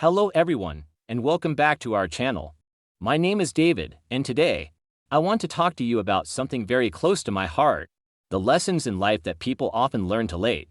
Hello everyone, and welcome back to our channel. My name is David, and today, I want to talk to you about something very close to my heart, the lessons in life that people often learn too late.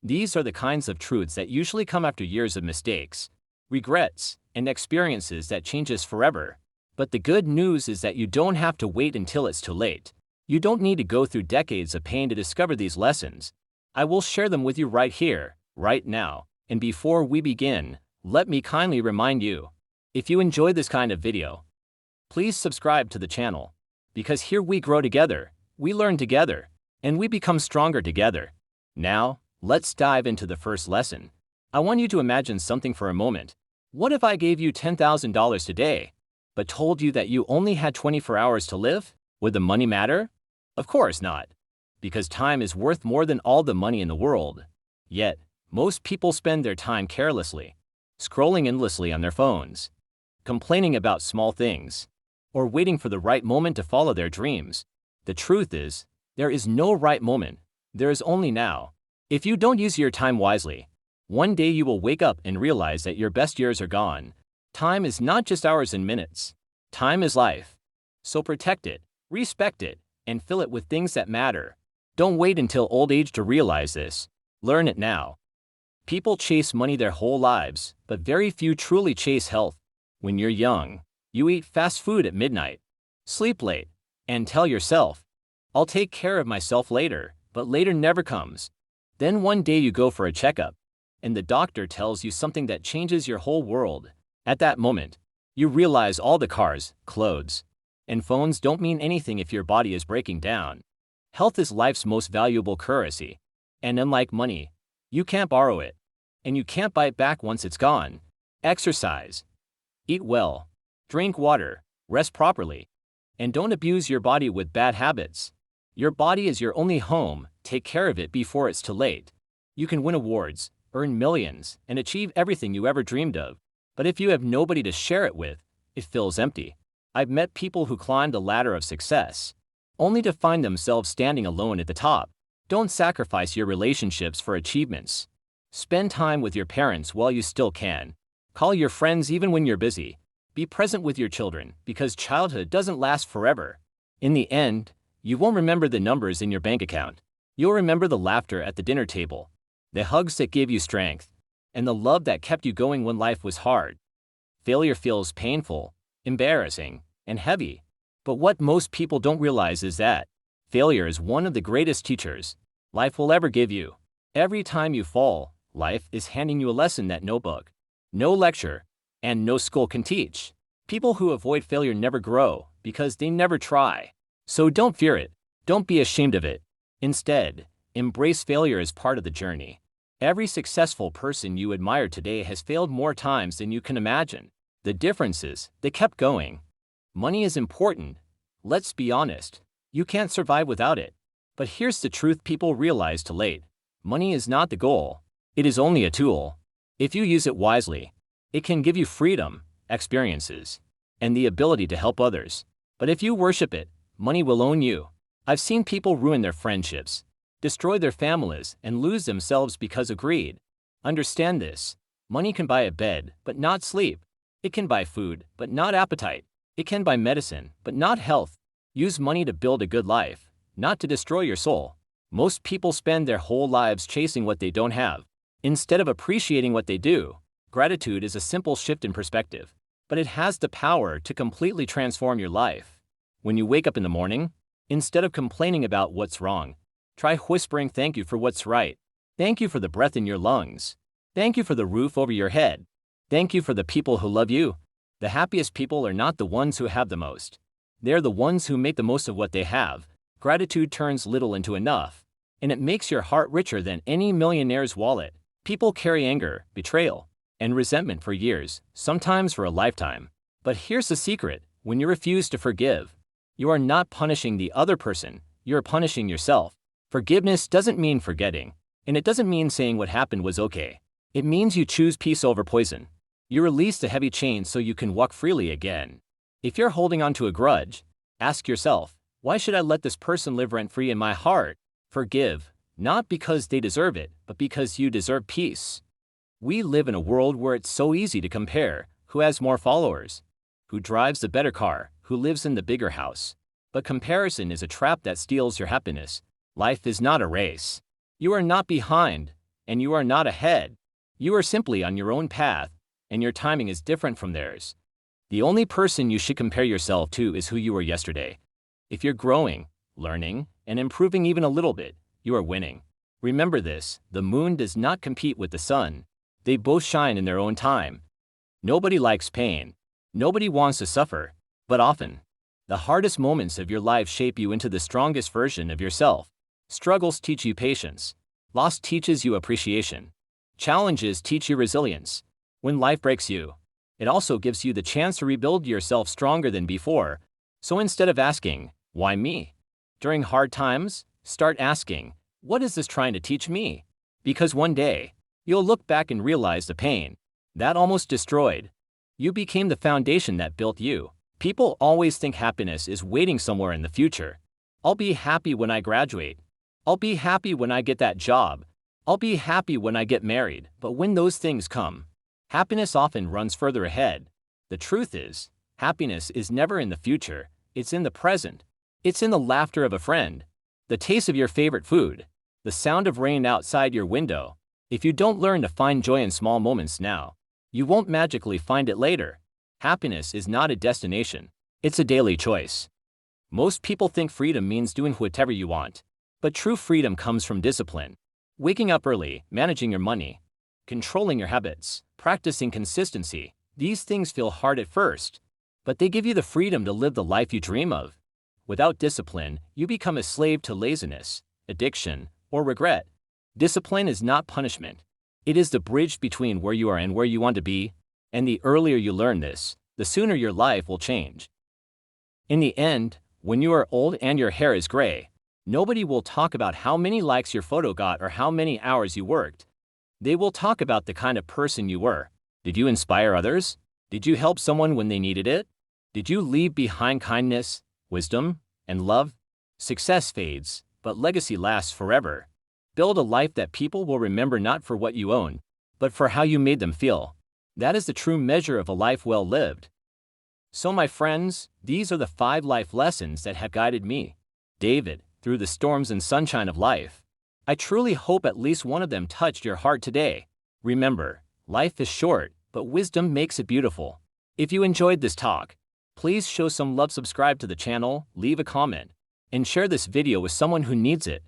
These are the kinds of truths that usually come after years of mistakes, regrets, and experiences that change us forever. But the good news is that you don't have to wait until it's too late. You don't need to go through decades of pain to discover these lessons. I will share them with you right here, right now. And before we begin, let me kindly remind you, if you enjoy this kind of video, please subscribe to the channel, because here we grow together, we learn together, and we become stronger together. Now, let's dive into the first lesson. I want you to imagine something for a moment. What if I gave you $10,000 today, but told you that you only had 24 hours to live? Would the money matter? Of course not, because time is worth more than all the money in the world. Yet, most people spend their time carelessly, scrolling endlessly on their phones, complaining about small things, or waiting for the right moment to follow their dreams. The truth is, there is no right moment, there is only now. If you don't use your time wisely, one day you will wake up and realize that your best years are gone. Time is not just hours and minutes. Time is life. So protect it, respect it, and fill it with things that matter. Don't wait until old age to realize this. Learn it now. People chase money their whole lives, but very few truly chase health. When you're young, you eat fast food at midnight, sleep late, and tell yourself, I'll take care of myself later, but later never comes. Then one day you go for a checkup, and the doctor tells you something that changes your whole world. At that moment, you realize all the cars, clothes, and phones don't mean anything if your body is breaking down. Health is life's most valuable currency, and unlike money, you can't borrow it, and you can't buy it back once it's gone. Exercise, eat well, drink water, rest properly, and don't abuse your body with bad habits. Your body is your only home. Take care of it before it's too late. You can win awards, earn millions, and achieve everything you ever dreamed of. But if you have nobody to share it with, it feels empty. I've met people who climbed the ladder of success, only to find themselves standing alone at the top. Don't sacrifice your relationships for achievements. Spend time with your parents while you still can. Call your friends even when you're busy. Be present with your children, because childhood doesn't last forever. In the end, you won't remember the numbers in your bank account. You'll remember the laughter at the dinner table, the hugs that gave you strength, and the love that kept you going when life was hard. Failure feels painful, embarrassing, and heavy. But what most people don't realize is that failure is one of the greatest teachers life will ever give you. Every time you fall, life is handing you a lesson that no book, no lecture, and no school can teach. People who avoid failure never grow because they never try. So don't fear it. Don't be ashamed of it. Instead, embrace failure as part of the journey. Every successful person you admire today has failed more times than you can imagine. The difference is, they kept going. Money is important. Let's be honest. You can't survive without it. But here's the truth people realize too late. Money is not the goal. It is only a tool. If you use it wisely, it can give you freedom, experiences, and the ability to help others. But if you worship it, money will own you. I've seen people ruin their friendships, destroy their families, and lose themselves because of greed. Understand this. Money can buy a bed, but not sleep. It can buy food, but not appetite. It can buy medicine, but not health. Use money to build a good life, not to destroy your soul. Most people spend their whole lives chasing what they don't have, instead of appreciating what they do. Gratitude is a simple shift in perspective, but it has the power to completely transform your life. When you wake up in the morning, instead of complaining about what's wrong, try whispering thank you for what's right. Thank you for the breath in your lungs. Thank you for the roof over your head. Thank you for the people who love you. The happiest people are not the ones who have the most. They're the ones who make the most of what they have. Gratitude turns little into enough, and it makes your heart richer than any millionaire's wallet. People carry anger, betrayal, and resentment for years, sometimes for a lifetime. But here's the secret. When you refuse to forgive, you are not punishing the other person, you're punishing yourself. Forgiveness doesn't mean forgetting, and it doesn't mean saying what happened was okay. It means you choose peace over poison. You release the heavy chains so you can walk freely again. If you're holding on to a grudge, ask yourself, why should I let this person live rent-free in my heart? Forgive, not because they deserve it, but because you deserve peace. We live in a world where it's so easy to compare who has more followers, who drives the better car, who lives in the bigger house. But comparison is a trap that steals your happiness. Life is not a race. You are not behind, and you are not ahead. You are simply on your own path, and your timing is different from theirs. The only person you should compare yourself to is who you were yesterday. If you're growing, learning, and improving even a little bit, you are winning. Remember this: the moon does not compete with the sun. They both shine in their own time. Nobody likes pain. Nobody wants to suffer. But often, the hardest moments of your life shape you into the strongest version of yourself. Struggles teach you patience. Loss teaches you appreciation. Challenges teach you resilience. When life breaks you, it also gives you the chance to rebuild yourself stronger than before. So instead of asking, "Why me?" during hard times, start asking, "What is this trying to teach me?" Because one day, you'll look back and realize the pain that almost destroyed you became the foundation that built you. People always think happiness is waiting somewhere in the future. I'll be happy when I graduate. I'll be happy when I get that job. I'll be happy when I get married. But when those things come, happiness often runs further ahead. The truth is, happiness is never in the future. It's in the present. It's in the laughter of a friend, the taste of your favorite food, the sound of rain outside your window. If you don't learn to find joy in small moments now, you won't magically find it later. Happiness is not a destination. It's a daily choice. Most people think freedom means doing whatever you want. But true freedom comes from discipline. Waking up early, managing your money, controlling your habits, practicing consistency. These things feel hard at first, but they give you the freedom to live the life you dream of. Without discipline, you become a slave to laziness, addiction, or regret. Discipline is not punishment. It is the bridge between where you are and where you want to be, and the earlier you learn this, the sooner your life will change. In the end, when you are old and your hair is gray, nobody will talk about how many likes your photo got or how many hours you worked. They will talk about the kind of person you were. Did you inspire others? Did you help someone when they needed it? Did you leave behind kindness, wisdom, and love? Success fades, but legacy lasts forever. Build a life that people will remember not for what you own, but for how you made them feel. That is the true measure of a life well lived. So my friends, these are the 5 life lessons that have guided me, David, through the storms and sunshine of life. I truly hope at least one of them touched your heart today. Remember, life is short, but wisdom makes it beautiful. If you enjoyed this talk, please show some love, subscribe to the channel, leave a comment, and share this video with someone who needs it.